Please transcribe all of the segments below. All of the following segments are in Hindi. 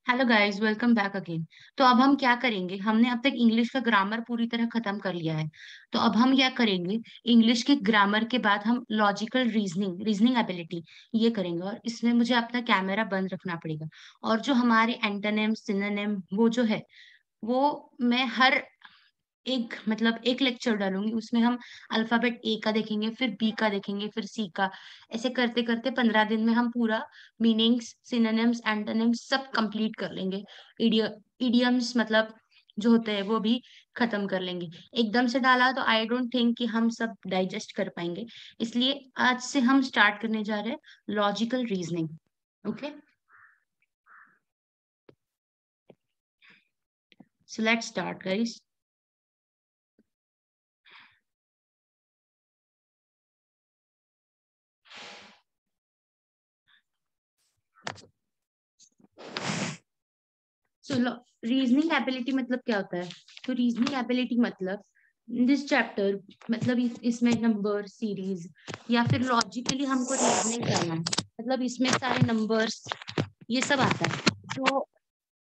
Hello guys, welcome back again. तो अब हम क्या करेंगे, हमने अब तक इंग्लिश का ग्रामर पूरी तरह खत्म कर लिया है। तो अब हम क्या करेंगे, इंग्लिश के ग्रामर के बाद हम लॉजिकल रीजनिंग एबिलिटी ये करेंगे। और इसमें मुझे अपना कैमरा बंद रखना पड़ेगा। और जो हमारे एंटोनिम सिनोनिम वो जो है, वो मैं हर एक लेक्चर डालूंगी। उसमें हम अल्फाबेट ए का देखेंगे, फिर बी का देखेंगे, फिर सी का। ऐसे करते करते 15 दिन में हम पूरा मीनिंग्स, सिनोनिम्स, एंटोनिम्स सब कंप्लीट कर लेंगे। इडियम्स मतलब जो होते हैं वो भी खत्म कर लेंगे। एकदम से डाला तो आई डोंट थिंक कि हम सब डाइजेस्ट कर पाएंगे। इसलिए आज से हम स्टार्ट करने जा रहे हैं logical reasoning. Okay, so let's start guys. So reasoning ability मतलब क्या होता है? तो रीजनिंग एबिलिटी मतलब दिस चैप्टर, मतलब इसमें नंबर सीरीज या फिर लॉजिकली हमको रीजनिंग करना है। मतलब इसमें सारे नंबर्स ये सब आता है। तो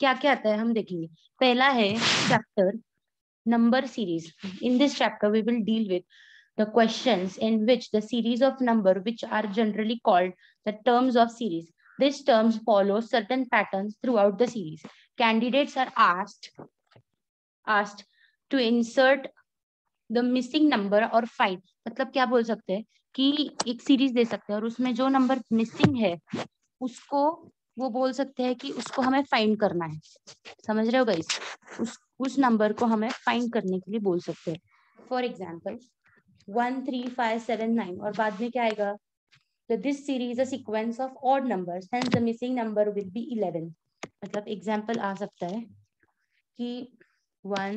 क्या क्या आता है हम देखेंगे। पहला है chapter number series. In this chapter we will deal with the questions in which the series of number which are generally called the terms of series. These terms follow certain patterns throughout the series. Candidates are asked to insert the missing number और फाइंड। मतलब क्या बोल सकते हैं कि एक सीरीज दे सकते हैं और उसमें जो नंबर मिसिंग है उसको वो बोल सकते हैं कि उसको हमें फाइंड करना है। समझ रहे हो गाइस? उस नंबर को हमें फाइंड करने के लिए बोल सकते हैं। फॉर एग्जाम्पल 1 3 5 7 9 और बाद में क्या आएगा? तो this series a sequence of odd numbers, hence the missing number will be 11। मतलब एग्जाम्पल आ सकता है कि 1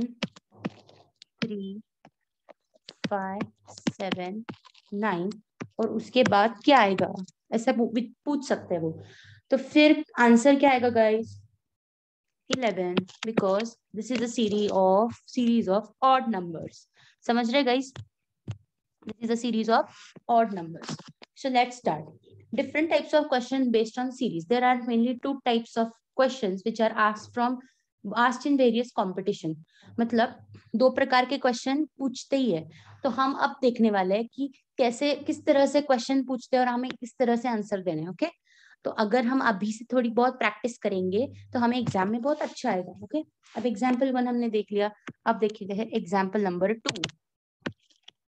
3 5 7 9 और उसके बाद क्या आएगा, ऐसा पूछ सकते हैं वो। तो फिर आंसर क्या आएगा guys? 11, because this is a series of odd numbers. समझ रहे guys? This is a series of odd numbers. So let's start. Different types of questions based on series. There are mainly two types of questions which are asked in various competition. मतलब दो प्रकार के क्वेश्चन पूछते ही है। तो हम अब देखने वाले हैं कि कैसे किस तरह से क्वेश्चन पूछते हैं और हमें किस तरह से आंसर देने हैं। ओके, तो अगर हम अभी से थोड़ी बहुत प्रैक्टिस करेंगे तो हमें एग्जाम में बहुत अच्छा आएगा। ओके, अब एग्जाम्पल 1 हमने देख लिया। अब देखिए एग्जाम्पल नंबर 2।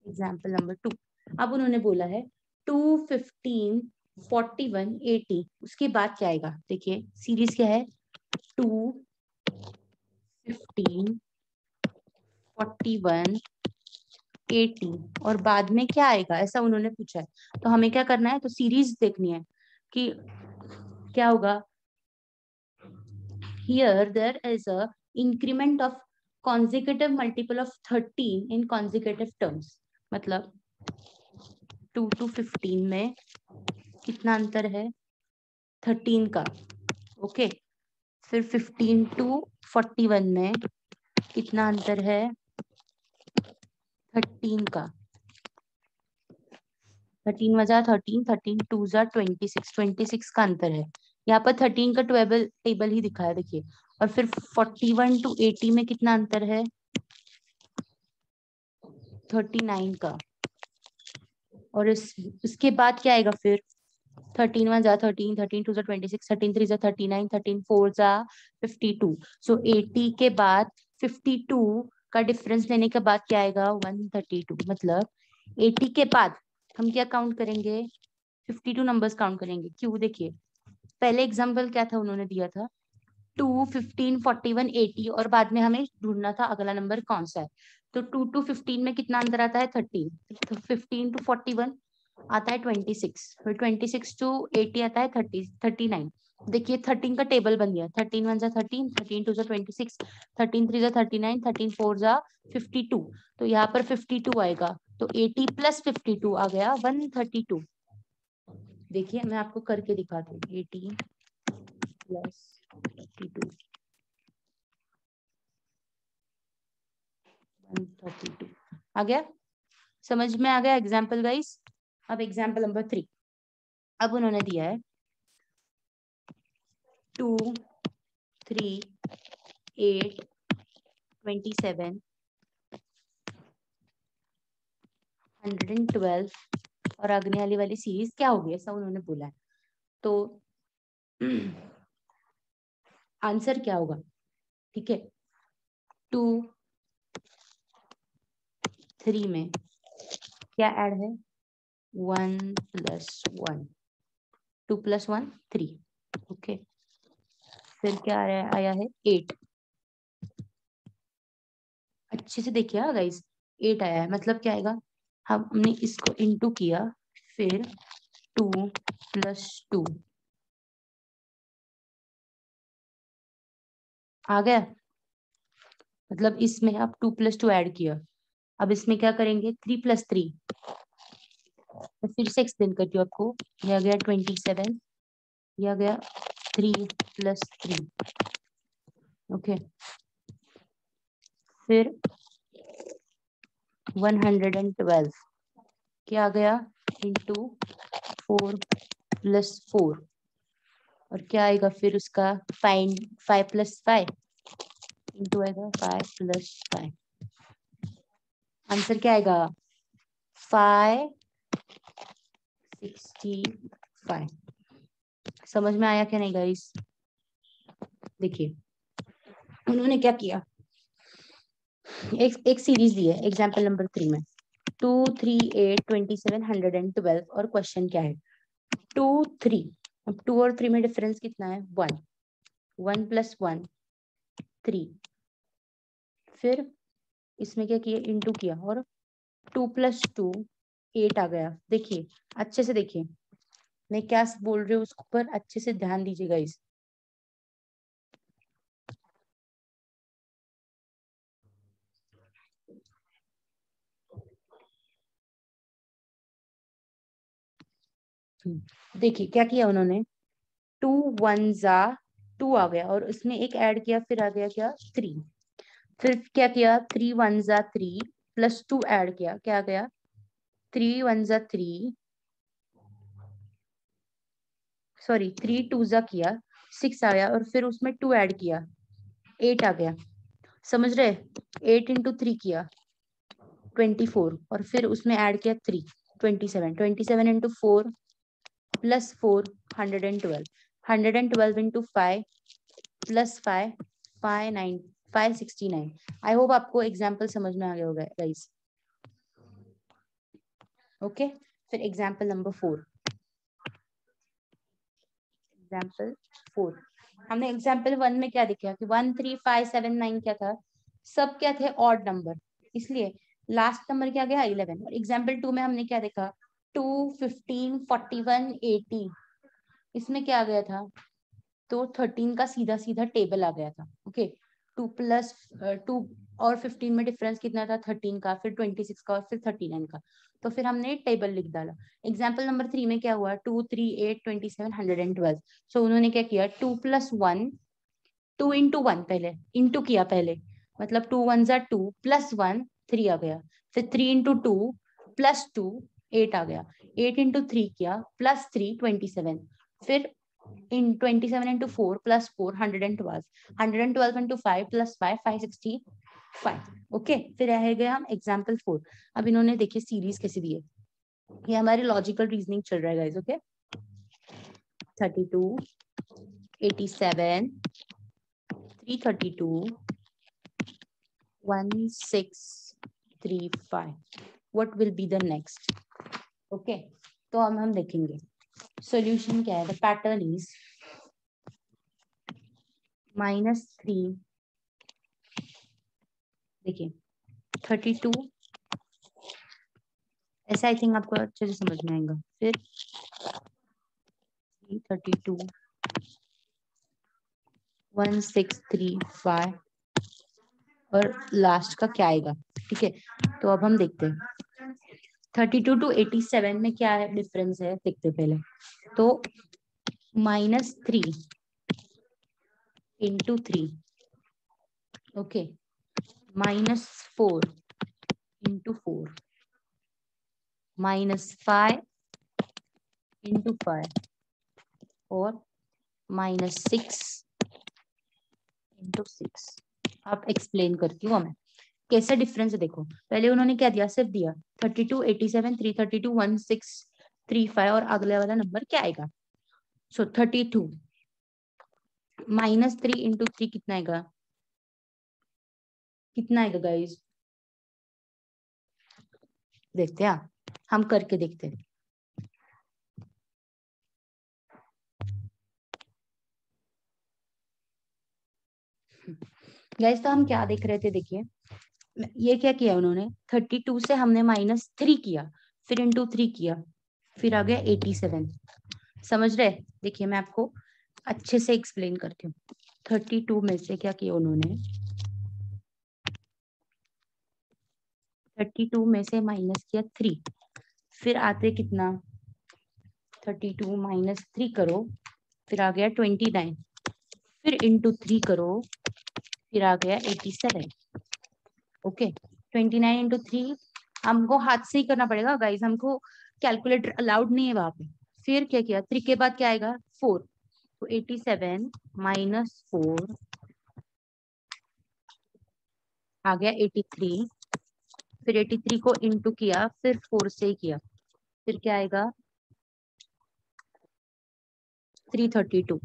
एग्जाम्पल नंबर 2, अब उन्होंने बोला है 2 15 41 80। उसके बाद क्या आएगा? देखिए सीरीज क्या है, 2 15 41 80 और बाद में क्या आएगा, ऐसा उन्होंने पूछा है। तो हमें क्या करना है, तो सीरीज देखनी है कि क्या होगा। Here there is a increment of consecutive multiple of 13 in consecutive terms। मतलब 2 to 15 में कितना अंतर है? 13 का। ओके, फिर 15 to 41 में कितना अंतर है? 13 का। 13 वजा 13, 13 टू जा 26, 26 का अंतर है। यहाँ पर 13 का टेबल ही दिखा है, देखिए। और फिर 41 to 80 में कितना अंतर है? 39 का। और इसके बाद क्या आएगा फिर? 13 1 जा 13, 13 2 जा 26, 13 3 जा 39, 13 4 जा 52। सो 80 के बाद 52 का डिफरेंस लेने के बाद क्या आएगा? 132। मतलब 80 के बाद हम क्या काउंट करेंगे? 52 नंबर्स काउंट करेंगे। क्यों? देखिए पहले एग्जाम्पल क्या था, उन्होंने दिया था 2 15 41 80 और बाद में हमें ढूंढना था अगला नंबर कौन सा है। तो 2 to 15 में कितना अंतर आता है? 13। तो 15 to 41 आता है 26, फिर 26 to 80 आता है 39। देखिए 13 का टेबल बन गया। 13 1 जा 13, 13 2 जा 26, 13 3 जा 39, 13 4 जा 52। तो यहाँ पर 52 आएगा। तो 80 प्लस 52 आ गया 132। देखिए मैं आपको करके दिखाती हूँ। 80 प्लस 52 132 आ गया। समझ में आ गया एग्जाम्पल गाइस? अब एग्जाम्पल नंबर 3। अब उन्होंने दिया है 2 3, 8, 27, 112 और आगने वाली सीरीज क्या होगी, ऐसा उन्होंने बोला है। तो आंसर क्या होगा? ठीक है, 2, 3 में क्या ऐड है? 1 + 1, 2 + 1 3। ओके, फिर क्या आया है? 8। अच्छे से देखिए गाइस, 8 आया है, मतलब क्या आएगा? हमने इसको इंटू किया, फिर 2 + 2 आ गया। मतलब इसमें आप 2 + 2 ऐड किया। अब इसमें क्या करेंगे? 3 + 3। मैं फिर से एक्सप्लेन करती हूँ आपको। यह आ गया 27, यह आ गया 3 + 3। ओके, फिर 112 क्या आ गया? इंटू 4 + 4। और क्या आएगा फिर उसका? 5 + 5 इंटू आएगा 5 + 5। आंसर क्या आएगा? 565। समझ में आया क्या नहीं गाइस? देखिए उन्होंने क्या किया, एक सीरीज दी है एग्जाम्पल नंबर 3 में, 2, 3, 8, 27, 112 और क्वेश्चन क्या है? 2, 3। अब 2 और 3 में डिफरेंस कितना है? 1, 1 + 1 3। फिर इसमें क्या किया? इंटू किया, और 2 + 2 8 आ गया। देखिए अच्छे से देखिए मैं क्या बोल रही हूँ, उसके ऊपर अच्छे से ध्यान दीजिएगा। इस देखिए क्या किया उन्होंने, 2 1 ज़ा 2 आ गया, और उसमें एक ऐड किया, फिर आ गया क्या? 3। फिर क्या किया? 3 1 ज़ा 3 + 2 ऐड किया, क्या आ गया? 3 1 ज़ा 3, सॉरी 3 2 ज़ा किया 6 आ गया, और फिर उसमें 2 ऐड किया 8 आ गया। समझ रहे? 8 × 3 किया 24, और फिर उसमें ऐड किया 3 27, 27 × 4 + 4 112, 112 × 5 + 5 569। आई होप आपको एग्जाम्पल समझ में आ गया होगा गाइस। ओके, फिर एग्जाम्पल नंबर 4। एग्जाम्पल 4, हमने एग्जाम्पल 1 में क्या देखा कि 1 3 5 7 9 क्या था? सब क्या थे? ऑड नंबर, इसलिए लास्ट नंबर क्या गया? 11। और एग्जाम्पल 2 में हमने क्या देखा? 2 15 41 80। इसमें क्या आ गया था? तो 13 का सीधा सीधा टेबल आ गया था। ओके, 2 + 2 और 15 में डिफरेंस कितना था? 13 का, फिर 26 का, और फिर 39 का। तो फिर हमने टेबल लिख डाला। एग्जाम्पल नंबर 3 में क्या हुआ? 2 3 8 27 112। सो उन्होंने क्या किया? 2 + 1, 2 × 1 पहले इंटू किया पहले, मतलब 2 1 ज़ा 2 + 1 3 आ गया। फिर 3 × 2 + 2 8 आ गया। 8 × 3 किया +3 27। फिर in 27 × 4 + 4 112, 112 × 5 + 5 565। ओके, फिर रह गया हम एग्जाम्पल 4। अब इन्होंने देखिए सीरीज कैसे दी है, ये हमारे लॉजिकल रीजनिंग चल रहा है guys. Okay, 32 87 332 1635। What will be the next? Okay, तो हम देखेंगे सॉल्यूशन क्या है। द पैटर्न इज -3, देखिए 32, ऐसा आई थिंक आपको अच्छे से समझ में आएगा। फिर 32 1635 और लास्ट का क्या आएगा? ठीक है, तो अब हम देखते हैं 32 to 87 में क्या है डिफरेंस है, देखते पहले। तो -3 × 3, ओके, -4 × 4, -5 × 5 और -6 इंटू 6। अब एक्सप्लेन करती हूँ मैं कैसा डिफरेंस है। देखो पहले उन्होंने क्या दिया, सिर्फ दिया 32, 87, 332, 1635 और अगले वाला नंबर क्या आएगा। सो 32 माइनस 3 इंटू 3 कितना आएगा, कितना आएगा गाइज, देखते हैं, हम करके देखते हैं। गाइज तो हम क्या देख रहे थे, देखिए ये क्या किया उन्होंने, 32 से हमने -3 किया, फिर इंटू 3 किया, फिर आ गया 87। समझ रहे, देखिए मैं आपको अच्छे से एक्सप्लेन करती हूँ। 32 में से क्या किया उन्होंने, 32 में से माइनस किया 3, फिर आते कितना, 32 माइनस 3 करो, फिर आ गया 29, फिर इंटू 3 करो, फिर आ गया 87। ओके 29 इंटू 3 हमको हाथ से ही करना पड़ेगा गाइज, हमको कैलकुलेटर अलाउड नहीं है वहां पे। फिर क्या किया, 3 के बाद क्या आएगा 4, तो 87 माइनस 4 आ गया 83, फिर 83 को इंटू किया, फिर 4 से ही किया, फिर क्या आएगा 332।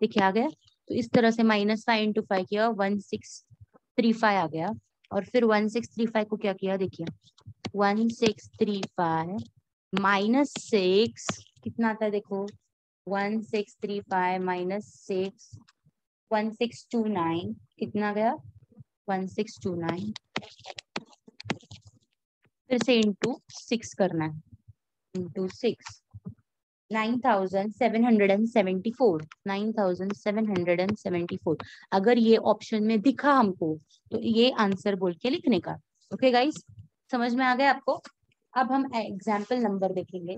देखिए आ गया। तो इस तरह से -5 इंटू 5 किया, 1635 आ गया। और फिर 1635 को क्या किया, देखिए 1635 -6 कितना आता है, देखो 1635 -6 1629 कितना गया 1629, फिर से इंटू 6 करना है, इंटू 6 9774, 9774। अगर ये ऑप्शन में दिखा हमको तो ये आंसर बोल के लिखने का। ओके गाइस, समझ में आ गया आपको। अब हम एग्जाम्पल नंबर देखेंगे।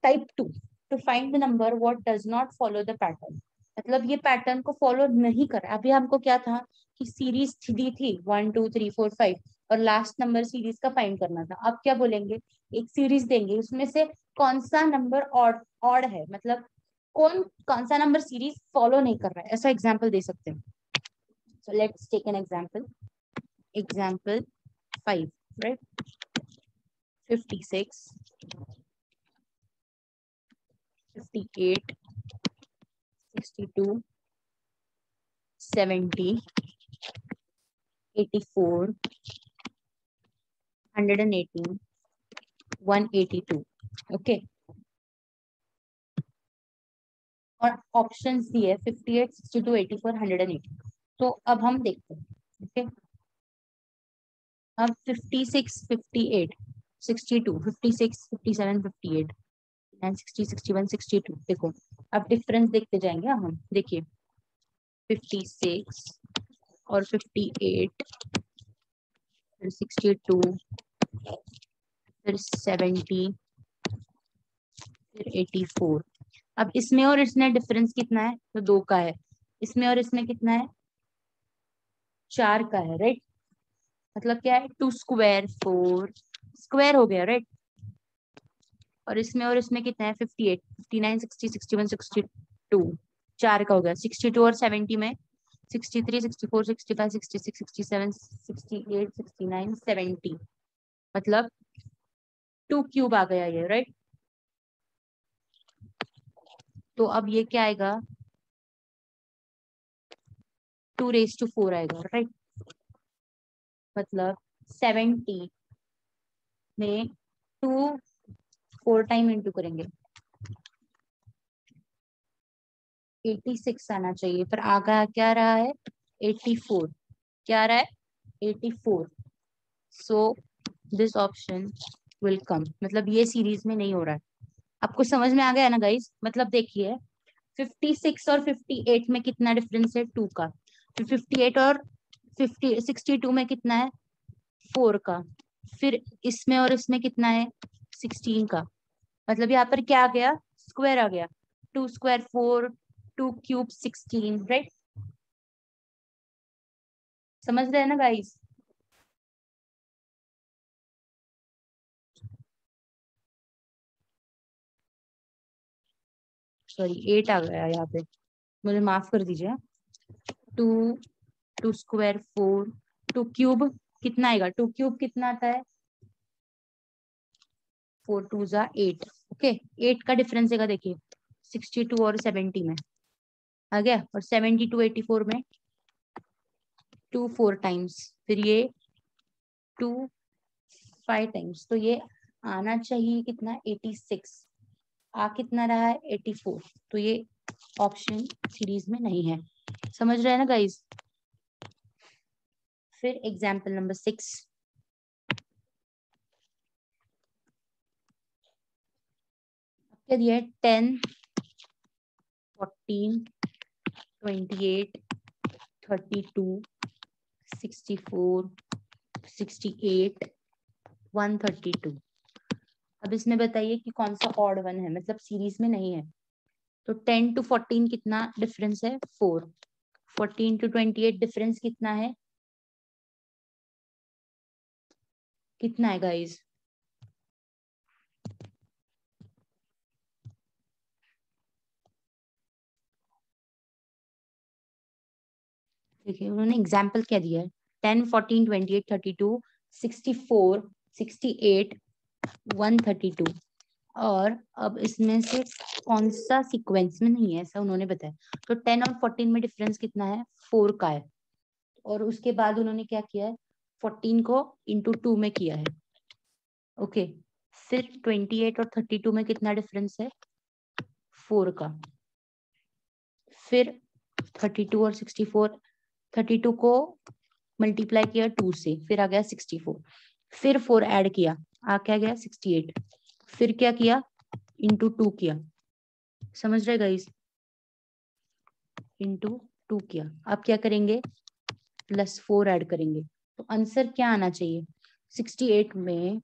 Type 2, to find the number what does not follow the pattern. मतलब ये पैटर्न को फॉलो नहीं कर रहा। अभी हमको क्या था कि सीरीज दी थी 1 2 3 4 5 और लास्ट नंबर सीरीज का फाइंड करना था। अब क्या बोलेंगे, एक सीरीज देंगे, उसमें से कौन सा नंबर ऑड ऑड है, मतलब कौन सा नंबर सीरीज फॉलो नहीं कर रहा है, ऐसा एग्जाम्पल दे सकते हैं। So let's take an example. Example 5, right, 56 58 62 70 84 118 182। Okay, और ऑप्शन दिए 58 62 84 180। तो अब हम देखते हैं। ओके, अब 56 58 62 56 57 58 60 61 62। देखो अब डिफरेंस देखते जाएंगे हम। देखिए 56 और 58, फिर 62, फिर 70, फिर 84। अब इसमें और इसमें डिफरेंस कितना है, तो 2 का है। इसमें और इसमें कितना है, 4 का है, राइट। मतलब क्या है, 2 स्क्वायर 4 स्क्वायर हो गया, राइट। और इसमें कितना है, 58 59 60 61 62, 4 का हो गया। 62 और 70 में 63 64 65 66 67 68 69 70, मतलब 2 क्यूब आ गया ये, राइट। तो अब ये क्या आएगा, 2⁴ आएगा, राइट। मतलब 70 में 2 4 टाइम इंटू करेंगे 86 आना चाहिए, पर आगा क्या रहा है 84। क्या रहा है 84। So this option will come, मतलब ये सीरीज में नहीं हो रहा है। आपको समझ में आ गया ना गाइस। मतलब देखिए 56 और 58 में कितना डिफरेंस है, 2 का। फिर 58 और 62 में कितना है, 4 का। फिर इसमें और इसमें कितना है, 16 का। मतलब यहाँ पर क्या आ गया, स्क्वायर आ गया। 2 स्क्वायर 4, 2 क्यूब 16, राइट। समझ रहे हैं ना गाइस। सॉरी 8 आ गया यहाँ पे, मुझे माफ कर दीजिए। 2 2 स्क्वायर 4, 2 क्यूब कितना आएगा, 2 क्यूब कितना आता है, 4 2 जा 8। ओके, 8 का डिफरेंस है देखिए 62 और 70 में आ गया, और 72 84 में 2 4 टाइम्स, फिर ये 2 5 टाइम्स, तो ये आना चाहिए कितना 86, आ कितना रहा है 84, तो ये ऑप्शन सीरीज में नहीं है। समझ रहे हैं ना गाइस। फिर एग्जाम्पल नंबर 6, क्या दिया है 10 14 28 32 64 68 132। अब इसमें बताइए कि कौन सा ऑड वन है, मतलब सीरीज में नहीं है। तो 10 to 14 कितना डिफरेंस है 4, 14 to 28 डिफरेंस कितना है, कितना है गाइस, देखिए उन्होंने एग्जाम्पल क्या दिया है 10 14 28 32 64 68 132, और अब इसमें से कौन सा सीक्वेंस में नहीं है ऐसा उन्होंने बताया। तो 10 और 14 में डिफरेंस कितना है 4 का है, और उसके बाद उन्होंने क्या किया है 14 को इंटू 2 में किया है। ओके, फिर 28 और 32 में कितना डिफरेंस है 4 का, फिर 32 और 64, 32 को मल्टीप्लाई किया 2 से, फिर आ गया 64, फिर 4 ऐड किया, आ क्या गया 68, फिर क्या किया इंटू 2 किया, समझ रहे गाइस, इंटू 2 किया। अब क्या करेंगे +4 ऐड करेंगे, तो आंसर क्या आना चाहिए 68 में,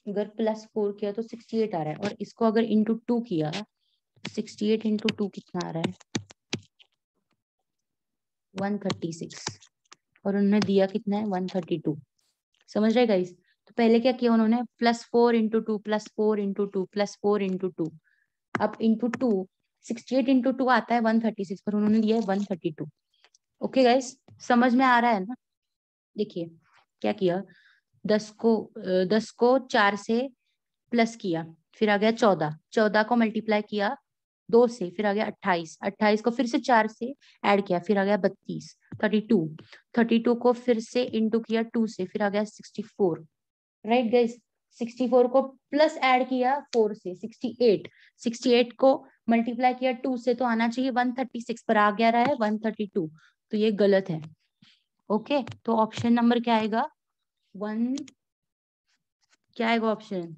अगर +4 किया तो 68 आ रहा है, और इसको अगर इंटू 2 किया 68 इंटू 2 कितना आ रहा है 136, और उन्होंने दिया कितना है 132। समझ रहे गाइस। तो पहले क्या किया उन्होंने +4 इंटू 2 +4 इंटू 2 +4 इंटू 2, अब इंटू 2 68 इंटू 2 आता है 136, पर उन्होंने दिया है 132। ओके गाइस, समझ में आ रहा है ना। देखिए क्या किया 10 को 4 से प्लस किया, फिर आ गया 14, 14 को मल्टीप्लाई किया 2 से, फिर आ गया 28, 28 को फिर से 4 से ऐड किया, फिर आ गया 32, 32, 32 को फिर से इंटू किया 2 से, फिर आ गया 64। राइट गाइस, 64 को प्लस ऐड किया 4 से 68, 68 को मल्टीप्लाई किया 2 से, तो आना चाहिए 136, पर आ गया रहा है 132, तो ये गलत है। ओके, तो ऑप्शन नंबर क्या आएगा 1, क्या आएगा ऑप्शन,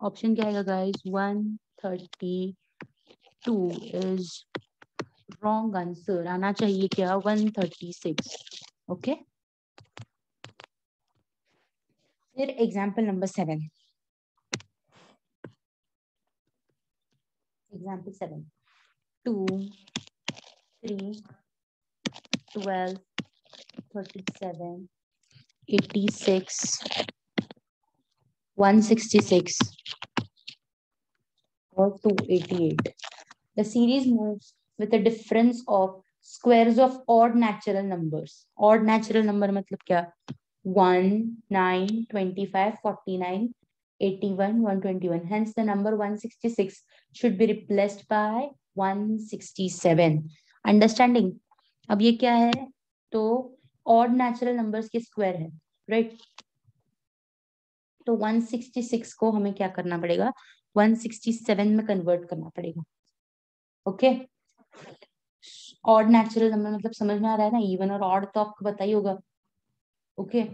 ऑप्शन क्या आएगा गाइस 132 इज रॉन्ग आंसर, आना चाहिए क्या 136। ओके, फिर example number 7, example 7 2 3 12 37 86 166 or 288. The series moves with a difference of squares of odd natural numbers. Odd natural number मतलब क्या 1 9 25 49 81 121. Hence the number 166 should be replaced by 167. Understanding? अब ये क्या है, तो odd natural numbers के square है, right? तो 166 को हमें क्या करना पड़ेगा 167 में कन्वर्ट करना पड़ेगा। ओके, ऑड नेचुरल नंबर मतलब समझ में आ रहा है ना, इवन और ऑड तो आपको पता ही होगा। ओके,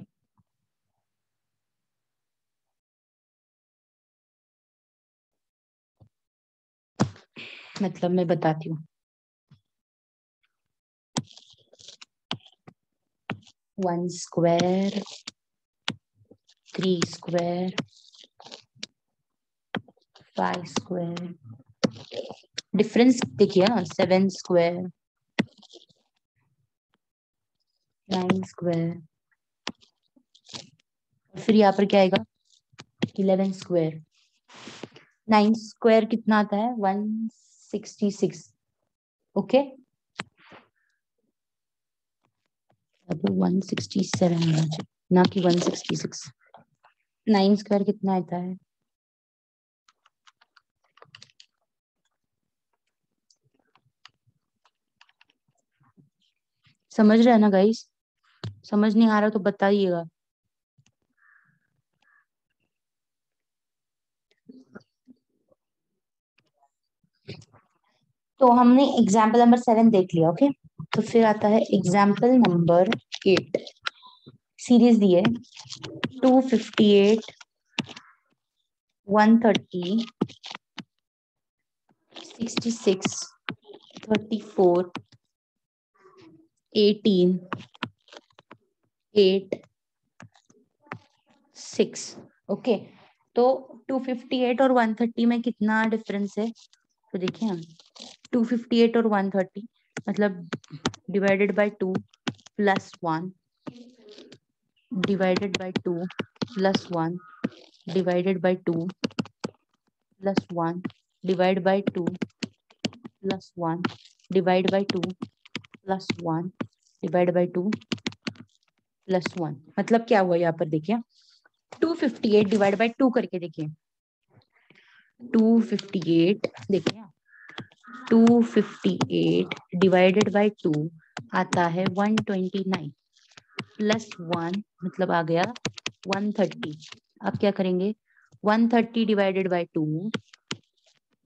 मतलब मैं बताती हूँ 1 स्क्वायर 3 स्क्वायर 5 स्क्वायर, डिफरेंस देखिए ना 7 स्क्वायर 9 स्क्वायर, फिर यहाँ पर क्या आएगा 11 स्क्वायर। 9 स्क्वायर कितना आता है? 166। ओके, अब 167 होना चाहिए, ना कि 166। 9 स्क्वायर कितना आता है? समझ रहे हैं ना गाइस? समझ नहीं आ रहा तो बताइएगा। तो हमने एग्जाम्पल नंबर 7 देख लिया। ओके, तो फिर आता है एग्जाम्पल नंबर 8। सीरीज दी है 258, 130, 66, 34, 18, 8, 6। ओके, तो 258 और 130 में कितना डिफरेंस है? तो देखिए हम 258 और 130 मतलब divided by 2 plus 1 divided by 2 plus 1 divided by 2 plus 1 divide by 2 plus 1 divide by 2 plus 1 divide by 2 plus 1। मतलब क्या हुआ यहाँ पर? देखिए 258 डिवाइड बाय 2 करके देखिए। 258 देखिए, 258 डिवाइडेड बाय 2 आता है 129 प्लस 1 मतलब आ गया 130। अब क्या करेंगे? 130 divided by 2,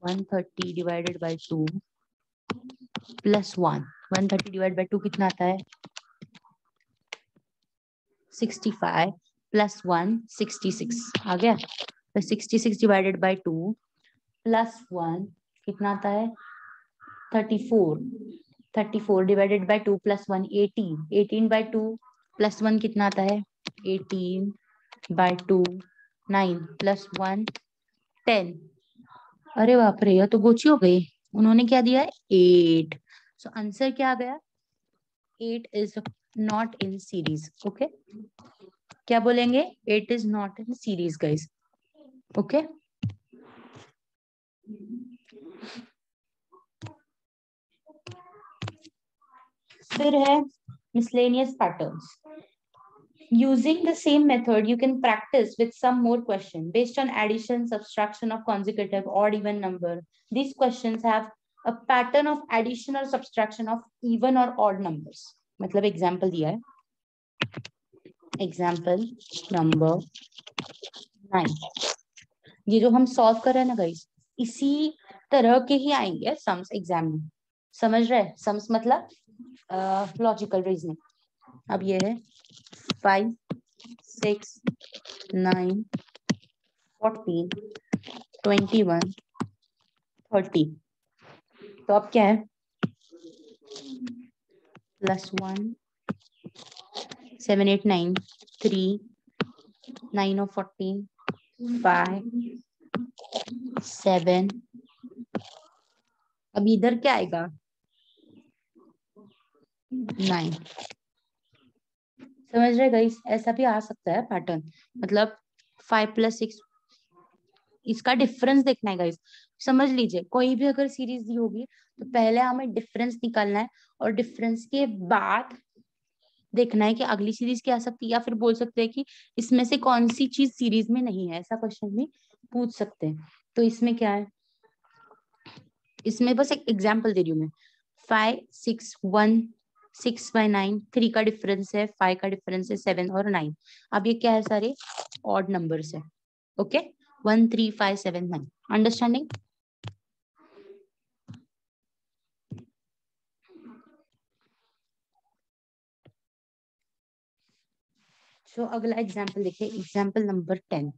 130 divided by 2 plus 1। 130 divide by 2 कितना आता है? 65 प्लस 1 66 आ गया। तो 66 डिवाइडेड बाय 2 प्लस 1 कितना आता है? 34। 34 divided by 2 plus 1 18। 18 by 2 plus 1 कितना आता है? 18 बाय 2 9 प्लस 1 10। अरे बाप रे, यह तो गोची हो गई। उन्होंने क्या दिया है? 8। सो आंसर क्या आ गया? 8 is not in series. Okay, क्या बोलेंगे? 8 is not in series guys. Okay, फिर है miscellaneous patterns. Using the same method, you can practice with some more questions based on addition, subtraction of consecutive odd even number. These questions have a pattern of addition or subtraction of even or odd numbers. मतलब एग्जाम्पल दिया है, एग्जाम्पल नंबर 9। ये जो हम सॉल्व कर रहे हैं ना गाइस, इसी तरह के ही आएंगे सम्स एग्जाम में। समझ रहे हैं? सम्स मतलब लॉजिकल रीजनिंग। अब ये है 5, 6, 9, 14, 21, 30। तो अब क्या है? +1 7 8 9 3 9 और 14 5 7। अब इधर क्या आएगा? 9। समझ रहे गाइस? ऐसा भी आ सकता है पैटर्न। मतलब 5 + 6, इसका डिफरेंस देखना है गाइस। समझ लीजिए, कोई भी अगर सीरीज दी होगी तो पहले हमें डिफरेंस निकालना है, और डिफरेंस के बाद देखना है कि अगली सीरीज क्या आ सकती है, या फिर बोल सकते हैं कि इसमें से कौन सी चीज सीरीज में नहीं है। ऐसा क्वेश्चन भी पूछ सकते हैं। तो इसमें क्या है? इसमें बस एक एग्जांपल दे रही हूँ मैं। 5 6 1 6/9, 3 का डिफरेंस है, 5 का डिफरेंस है, 7 और 9। अब ये क्या है? सारे ऑड नंबर्स है। ओके, 1 3 5 7 9। अंडरस्टैंडिंग? सो अगला एग्जाम्पल देखिए, एग्जाम्पल नंबर 10।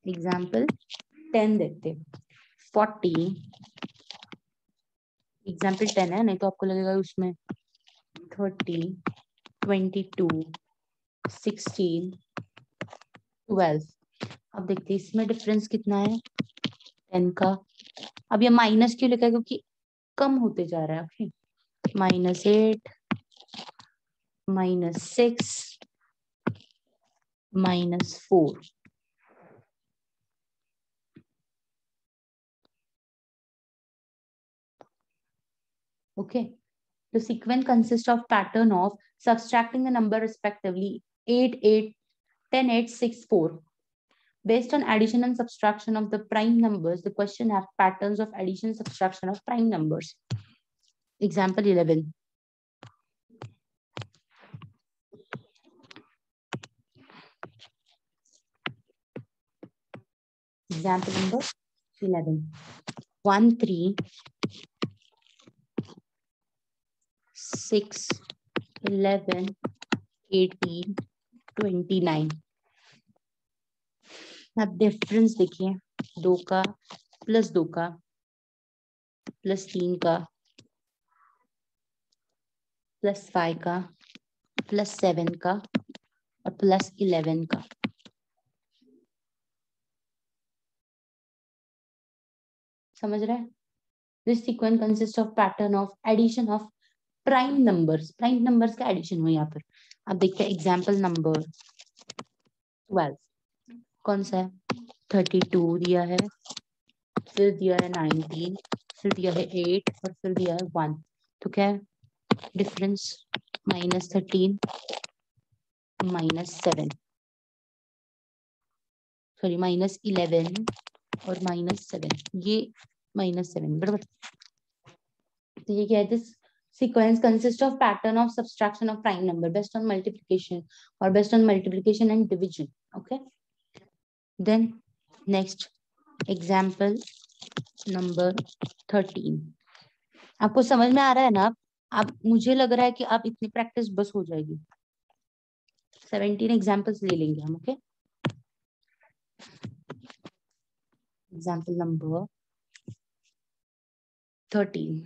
एग्जाम्पल 10 देखते। 40, एग्जाम्पल 10 है, नहीं तो आपको लगेगा उसमें 30, 22, 16, 12। अब देखते हैं इसमें डिफरेंस कितना है 10 का। अब ये माइनस क्यों लिखा है? क्योंकि कम होते जा रहा है। Okay, -8, -6, -4। Okay. The sequence consists of pattern of subtracting the number respectively 8, 8, 10, 8, 6, 4. Based on addition and subtraction of the prime numbers, the question have patterns of addition and subtraction of prime numbers. Example 11. Example number 11. 1, 3, 6, 11, 18, 29. अब डिफरेंस देखिए, 2 का प्लस 2 का प्लस 3 का प्लस 5 का प्लस 7 का और प्लस 11 का. समझ रहे हैं? This sequence consists of pattern of addition of prime numbers. Prime numbers का addition हो यहाँ पर. अब देखते हैं एग्जाम्पल नंबर 12. कौन सा है? 32 दिया है, फिर दिया है 19, फिर दिया है 8 और फिर दिया है 1. तो क्या है डिफरेंस? -13 -7, सॉरी -11 और -7. ये -7 बराबर. तो ये क्या है? This sequence consists of pattern of subtraction of prime number based on multiplication or based on multiplication and division. Okay. Then next example number 13. आपको समझ में आ रहा है ना? आप मुझे लग रहा है कि आप इतनी प्रैक्टिस बस हो जाएगी. 17 एग्जाम्पल्स ले लेंगे हम. ओके. एग्जाम्पल नंबर 13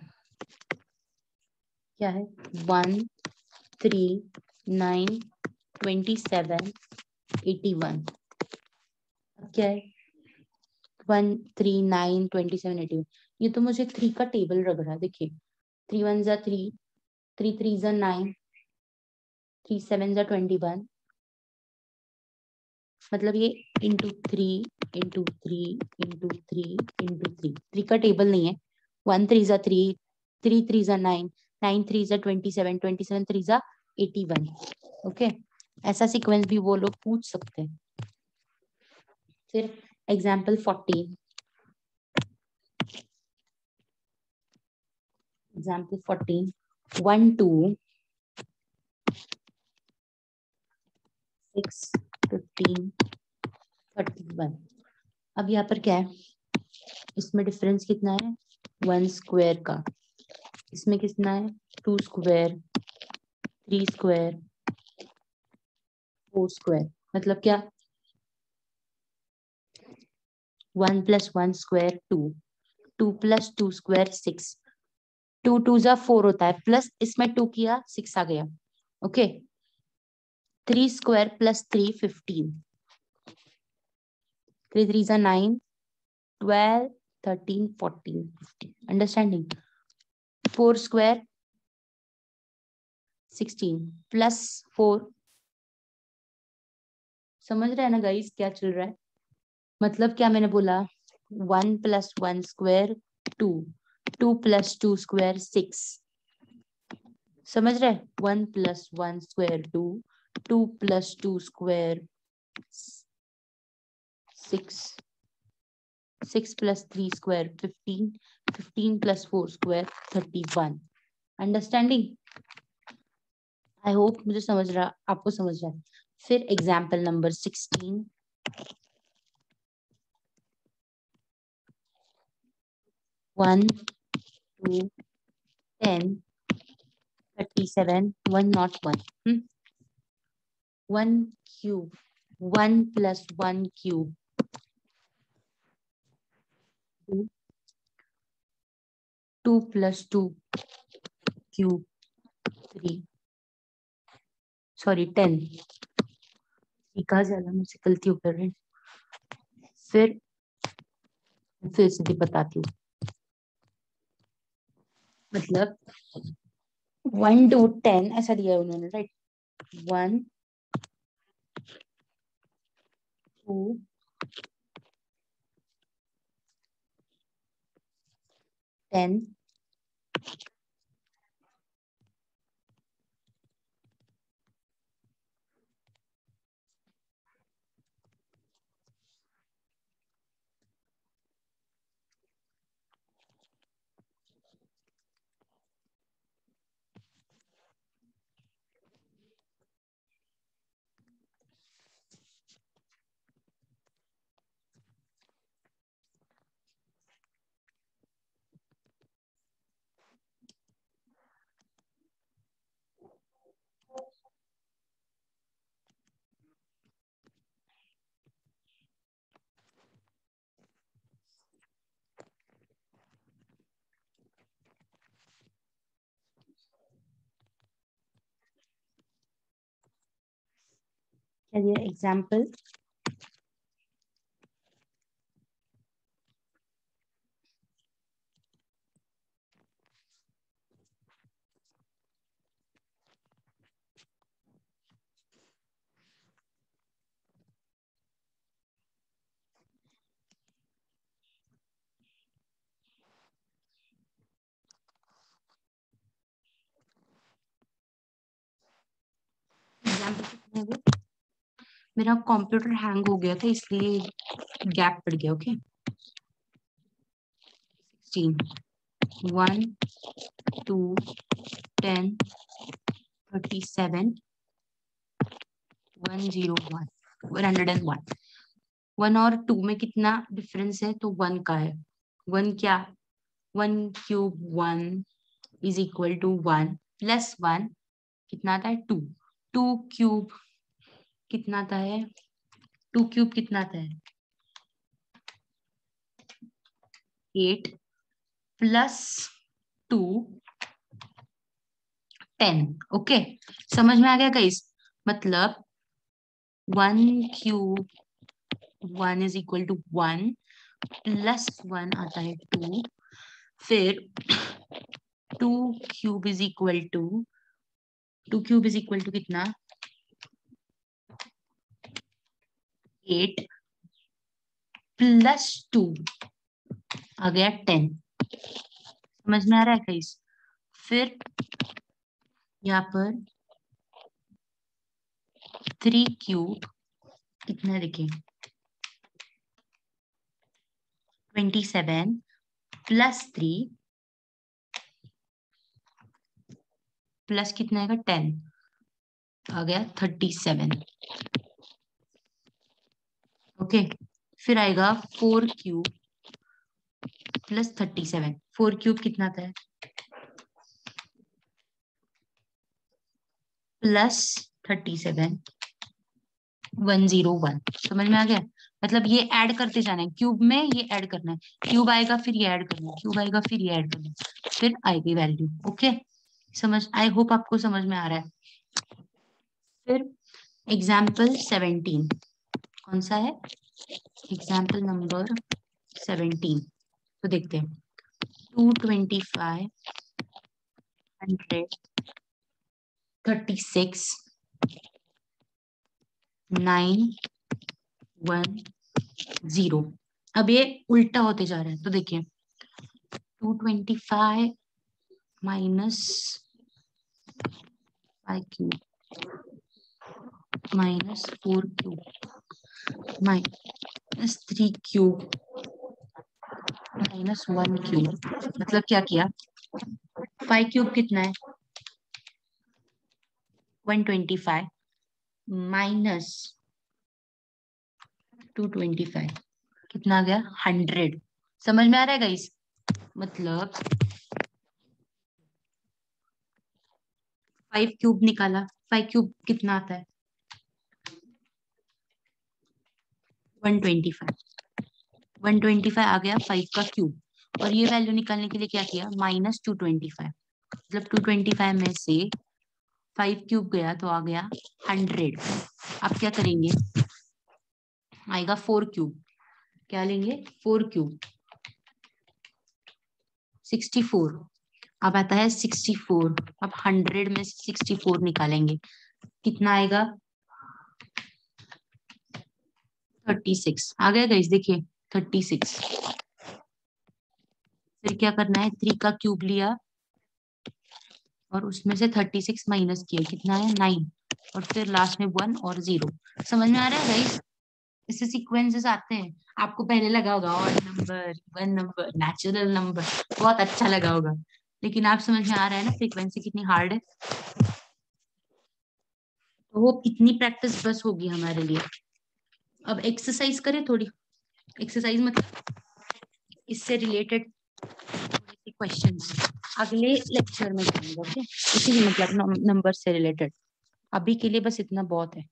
क्या है? 1, 3, 9, 27, 81. क्या है? 1, 3, 9, 27, 81. ये तो मुझे 3 का टेबल लग रहा है. देखिए 3 1 जा 3, 3 3 जा 9, 3 7 जा 21. मतलब ये इंटू 3 इंटू 3 इंटू 3 इंटू 3. 3 का टेबल नहीं है. 1 3 जा 3, 3 3 जा 9, 9 3 जा 27, 27 3 जा 81. ओके. ऐसा सीक्वेंस भी वो लोग पूछ सकते हैं. फिर एग्जाम्पल 14. एग्जाम्पल 14. 1 2 6 15 31. अब यहाँ पर क्या है? इसमें डिफरेंस कितना है? 1 स्क्वायर का. इसमें कितना है? 2 स्क्वायर, 3 स्क्वायर, 4 स्क्वायर. मतलब क्या? 1 + 1 स्क्वायर 2, 2 + 2 स्क्वायर 6, 2 2 जा 4 होता है, प्लस इसमें 2 किया 6 आ गया. ओके. 3 स्क्वायर + 3 15, 3 3 जा 9, 12 13 14 15. अंडरस्टैंडिंग? 4 square 16 plus 4. समझ रहे हैं ना गाइस क्या चल रहा है? मतलब क्या मैंने बोला? 1 + 1 स्क्वायर 2, 2 + 2 स्क्वायर 6. समझ रहे? 1 + 1 square 2, 2 + 2 square 6, 6 + 3 square 15, 15 + 4 square 31. Understanding? I hope मुझे समझ रहा, आपको समझ रहा है. फिर example number 16. 1 2 10 37 101. 1 cube, 1 + 1 cube, 2 + 2 cube 3, sorry 10. कहा ज्यादा मुझसे गलती कर रहे हैं. फिर से बताती हूँ. मतलब 1 to 10 ऐसा दिया है उन्होंने, राइट? 1 2 10 चलिए एग्जाम्पल, मेरा कंप्यूटर हैंग हो गया था इसलिए गैप पड़ गया। ओके 16 1 2 10 37 101 101। 1 और 2 में कितना डिफरेंस है? तो 1 का है। 1 क्या? 1 cube 1 is equal to 1 plus 1 कितना आता है? 2। 2 क्यूब कितना आता है? 2 क्यूब कितना आता है? 8 प्लस 2 10। ओके समझ में आ गया गाइस? मतलब 1 cube 1 is equal to 1 plus 1 आता है 2, फिर 2 cube is equal to 2 cube is equal to कितना? 8 प्लस 2 आ गया 10। समझ में आ रहा है गाइस? फिर यहाँ पर 3 क्यूब कितना देखें? 27 प्लस 3 प्लस कितना आएगा? 10 आ गया 37। ओके फिर आएगा 4 क्यूब प्लस 37। 4 क्यूब कितना आता है? प्लस 37 101। समझ में आ गया? मतलब ये ऐड करते जाना है, क्यूब में ये ऐड करना है, क्यूब आएगा फिर ये ऐड करना है, क्यूब आएगा फिर ये ऐड करना है, फिर आएगी वैल्यू। ओके समझ, आई होप आपको समझ में आ रहा है। फिर एग्जाम्पल 17 कौन सा है? एग्जाम्पल नंबर 17 तो देखते हैं। 225 100 36 910। अब ये उल्टा होते जा रहा है तो देखिए 225 minus 5 cube minus 4 cube minus 3 cube minus 1 cube. मतलब क्या किया? 5 क्यूब कितना है? 125 माइनस 225 कितना आ गया? 100। समझ में आ रहा है गाइस? मतलब 5 क्यूब निकाला, 5 क्यूब कितना आता है? 125। 125 आ गया 5 का क्यूब, और ये वैल्यू निकालने के लिए क्या किया? माइनस 225। मतलब 225 में से 5 क्यूब गया तो आ गया 100। अब क्या करेंगे? आएगा 4 क्यूब। क्या लेंगे? 4 क्यूब 64। अब आता है 64। अब 100 में 64 निकालेंगे, कितना आएगा? 36 आ गया गाइस। देखिए 36। फिर क्या करना है? 3 का क्यूब लिया और उसमें से 36 माइनस किया, कितना है? 9, और फिर लास्ट में 1 और 0। समझ में आ रहा है गाइस? इससे सीक्वेंसेस आते हैं। आपको पहले लगा होगा odd number, even number, natural number, बहुत अच्छा लगा होगा, लेकिन आप समझ में आ रहा है ना फ्रीक्वेंसी कितनी हार्ड है? तो वो इतनी प्रैक्टिस बस होगी हमारे लिए। अब एक्सरसाइज करें थोड़ी। एक्सरसाइज मतलब इससे रिलेटेड क्वेश्चंस अगले लेक्चर में करेंगे। ओके इसी मतलब नंबर से रिलेटेड। अभी के लिए बस इतना बहुत है।